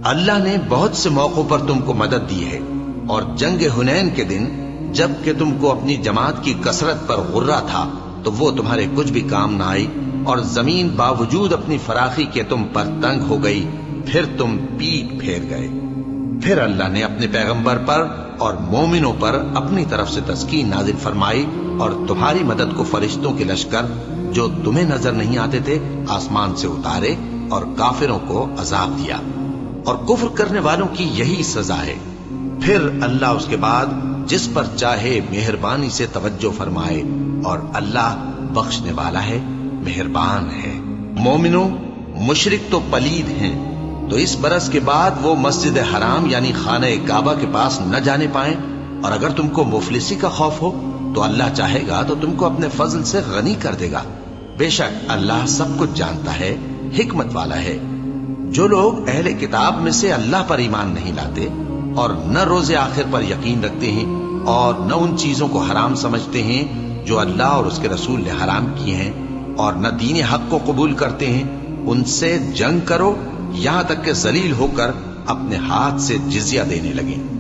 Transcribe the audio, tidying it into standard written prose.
اللہ نے بہت سے موقعوں پر تم کو مدد دی ہے، اور جنگ حنین کے دن جب کہ تم کو اپنی جماعت کی کثرت پر غرہ تھا تو وہ تمہارے کچھ بھی کام نہ آئی، اور زمین باوجود اپنی فراخی کے تم پر تنگ ہو گئی، پھر تم پیٹ پھیر گئے۔ پھر اللہ نے اپنے پیغمبر پر اور مومنوں پر اپنی طرف سے تسکین نازل فرمائی، اور تمہاری مدد کو فرشتوں کے لشکر جو تمہیں نظر نہیں آتے تھے آسمان سے اتارے، اور کافروں کو عذاب دیا، اور کفر کرنے والوں کی یہی سزا ہے۔ پھر اللہ اس کے بعد جس پر چاہے مہربانی سے توجہ فرمائے، اور اللہ بخشنے والا ہے، مہربان ہے۔ مومنوں، مشرک تو پلید ہیں، تو اس برس کے بعد وہ مسجد حرام یعنی خانہ کعبہ کے پاس نہ جانے پائیں، اور اگر تم کو مفلسی کا خوف ہو تو اللہ چاہے گا تو تم کو اپنے فضل سے غنی کر دے گا۔ بے شک اللہ سب کچھ جانتا ہے، حکمت والا ہے۔ جو لوگ اہل کتاب میں سے اللہ پر ایمان نہیں لاتے، اور نہ روز آخر پر یقین رکھتے ہیں، اور نہ ان چیزوں کو حرام سمجھتے ہیں جو اللہ اور اس کے رسول نے حرام کیے ہیں، اور نہ دین حق کو قبول کرتے ہیں، ان سے جنگ کرو یہاں تک کہ ذلیل ہو کر اپنے ہاتھ سے جزیہ دینے لگیں۔